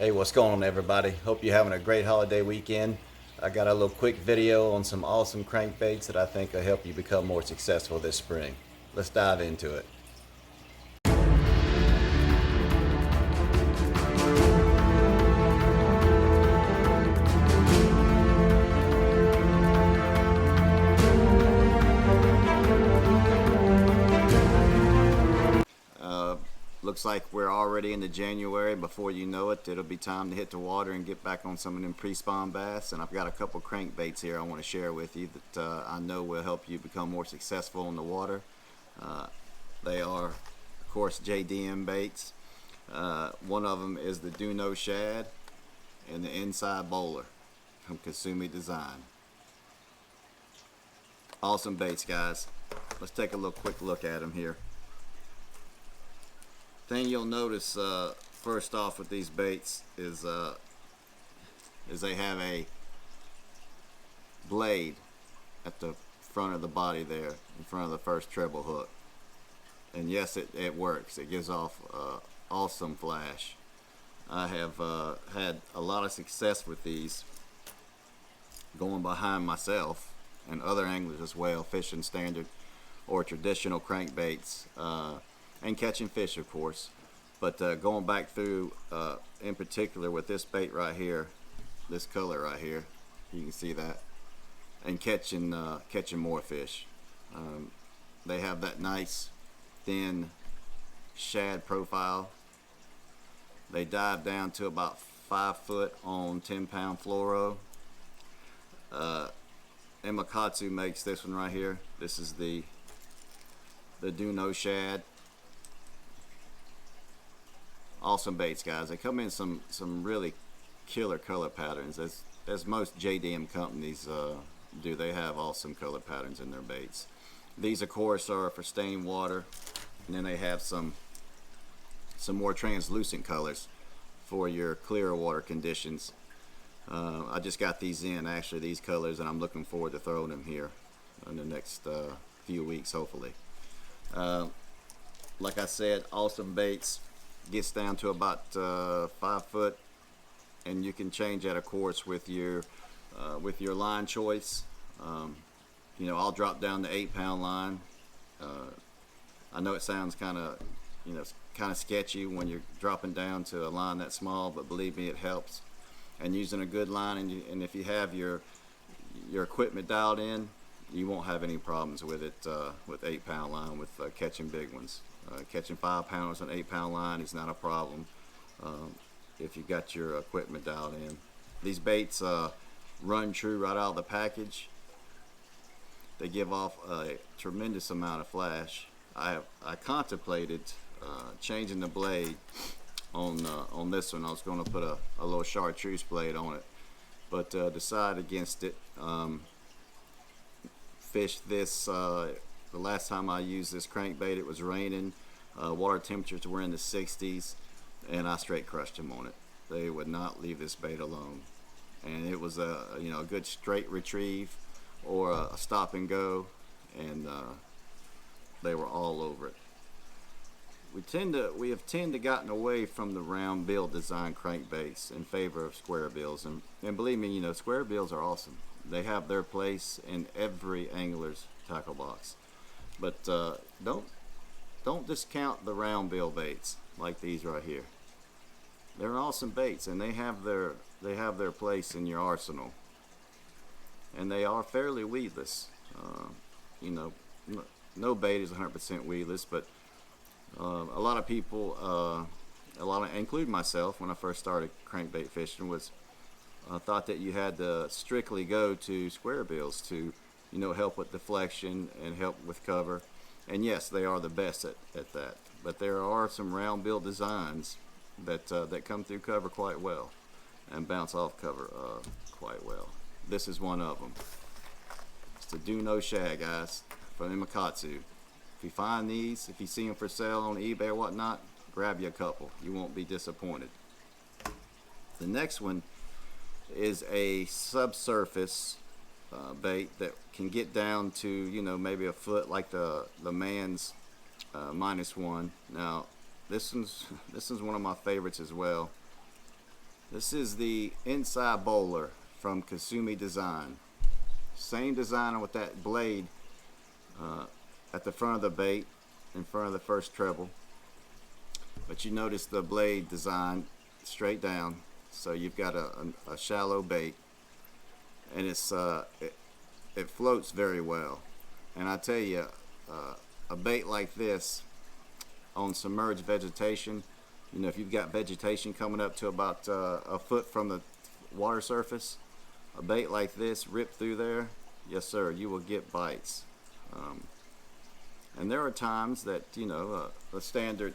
Hey, what's going on, everybody? Hope you're having a great holiday weekend. I got a little quick video on some awesome crankbaits that I think will help you become more successful this spring. Let's dive into it. Looks like we're already into January. Before you know it, it'll be time to hit the water and get back on some of them pre-spawn bass. And I've got a couple crankbaits here I want to share with you that I know will help you become more successful in the water. They are, of course, Jdm baits. One of them is the Do No Shad and the Inside Bowler from Kasumi Design. Awesome baits, guys. Let's take a quick look at them here. Thing you'll notice first off with these baits is they have a blade at the front of the body there, in front of the first treble hook. And yes, it works. It gives off awesome flash. I have had a lot of success with these going behind myself and other anglers as well, fishing standard or traditional crankbaits. And catching fish, of course, but going back through in particular with this bait right here, this color right here, you can see that, and catching more fish. They have that nice thin shad profile. They dive down to about 5 foot on 10-pound fluoro. Emakatsu makes this one right here. This is the Do No Shad. Awesome baits, guys. They come in some really killer color patterns, as most JDM companies do. They have awesome color patterns in their baits. These, of course, are for stained water, and then they have some more translucent colors for your clear water conditions. I just got these in, actually, these colors, and I'm looking forward to throwing them here in the next few weeks, hopefully. Like I said, awesome baits. Gets down to about 5 foot, and you can change that, of course, with your line choice. You know, I'll drop down the 8-pound line. I know it sounds kind of sketchy when you're dropping down to a line that small, but believe me, it helps. And using a good line, and if you have your equipment dialed in, you won't have any problems with it with 8-pound line with catching big ones. Catching 5-pounders on 8-pound line is not a problem if you got your equipment dialed in. These baits run true right out of the package. They give off a tremendous amount of flash. I contemplated changing the blade on this one. I was going to put a little chartreuse blade on it, but decided against it. Fished this the last time I used this crankbait, it was raining, water temperatures were in the 60s, and I straight crushed them on it. They would not leave this bait alone, and it was a good straight retrieve or a stop and go, and they were all over it. We have tended to gotten away from the round bill design crankbaits in favor of square bills, and believe me, square bills are awesome. They have their place in every angler's tackle box. But don't discount the round bill baits like these right here. They're awesome baits, and they have their place in your arsenal. And they are fairly weedless. No bait is 100% weedless, but a lot of people, including myself, when I first started crankbait fishing, thought that you had to strictly go to square bills to help with deflection and help with cover. And yes, they are the best at that. But there are some round bill designs that come through cover quite well and bounce off cover quite well. This is one of them. It's the Do No Shad, guys, from Emakatsu. If you find these, if you see them for sale on eBay or whatnot, grab you a couple. You won't be disappointed. The next one is a subsurface bait that can get down to maybe a foot, like the man's -1. Now this is one of my favorites as well. This is the inside bowler from Kasumi Design. Same design with that blade at the front of the bait, in front of the first treble. But you notice the blade design straight down, so you've got a shallow bait, and it floats very well. And I tell you, a bait like this on submerged vegetation, you know, if you've got vegetation coming up to about a foot from the water surface, a bait like this ripped through there, yes sir, you will get bites. And there are times that, you know, the standard,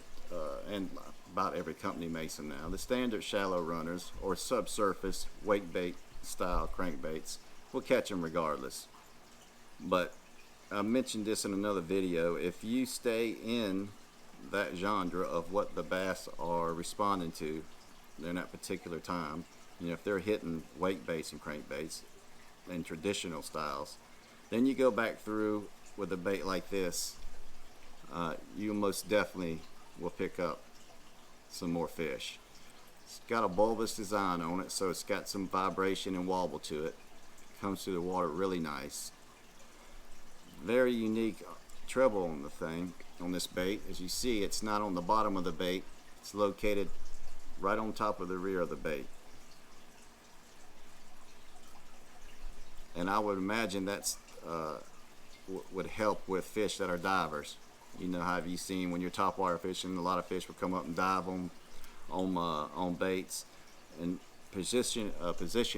and about every company makes them now, the standard shallow runners or subsurface wake bait style crankbaits will catch them regardless. But I mentioned this in another video, if you stay in that genre of what the bass are responding to in that particular time, you know, if they're hitting wake baits and crankbaits and traditional styles, then you go back through with a bait like this, you most definitely will pick up some more fish. It's got a bulbous design on it, so it's got some vibration and wobble to it. Comes through the water really nice. Very unique treble on the thing, on this bait. As you see, it's not on the bottom of the bait, it's located right on top of the rear of the bait. And I would imagine that's would help with fish that are divers. You know, how have you seen when you're topwater fishing, a lot of fish will come up and dive on baits, and positioning,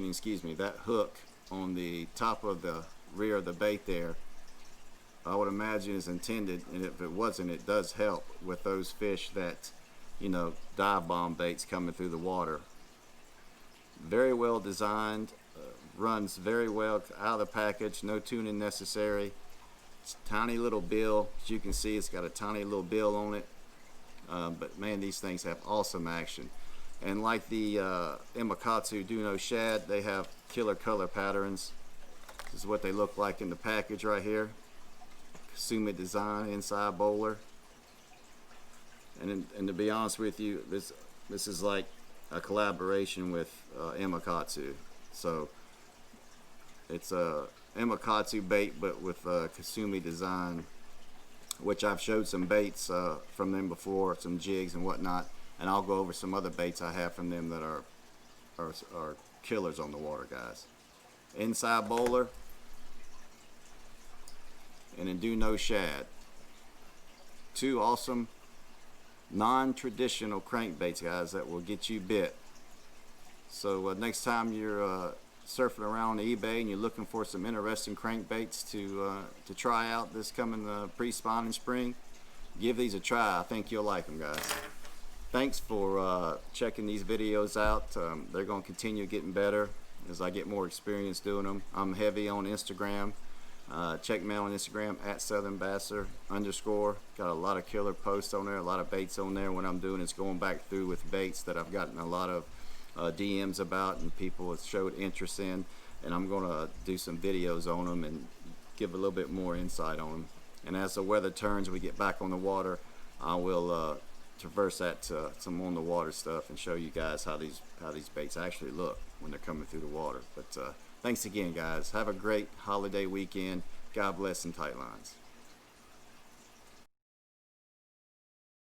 excuse me, that hook on the top of the rear of the bait there, I would imagine is intended, and if it wasn't, it does help with those fish that, you know, dive bomb baits coming through the water. Very well designed, runs very well out of the package, no tuning necessary. It's a tiny little bill, as you can see, it's got a tiny little bill on it, but man, these things have awesome action. And like the Imakatsu Do No Shad, they have killer color patterns. This is what they look like in the package right here. Kasumi Design inside bowler. And to be honest with you, this is like a collaboration with Imakatsu. So it's a Imakatsu bait, but with Kasumi Design, which I've showed some baits from them before, some jigs and whatnot, and I'll go over some other baits I have from them that are killers on the water, guys. Inside bowler, and then Do No Shad. Two awesome non-traditional crankbaits, guys, that will get you bit. So next time you're surfing around eBay and you're looking for some interesting crankbaits to try out this coming pre-spawning spring, give these a try. I think you'll like them, guys. Thanks for checking these videos out. They're going to continue getting better as I get more experience doing them. I'm heavy on Instagram. Check me out on Instagram at southernbasser_. Got a lot of killer posts on there, a lot of baits on there. What I'm doing is going back through with baits that I've gotten a lot of DMs about and people have showed interest in, and I'm going to do some videos on them and give a little bit more insight on them. And as the weather turns, we get back on the water, I will traverse that to some on the water stuff and show you guys how these baits actually look when they're coming through the water. But thanks again, guys. Have a great holiday weekend. God bless and tight lines.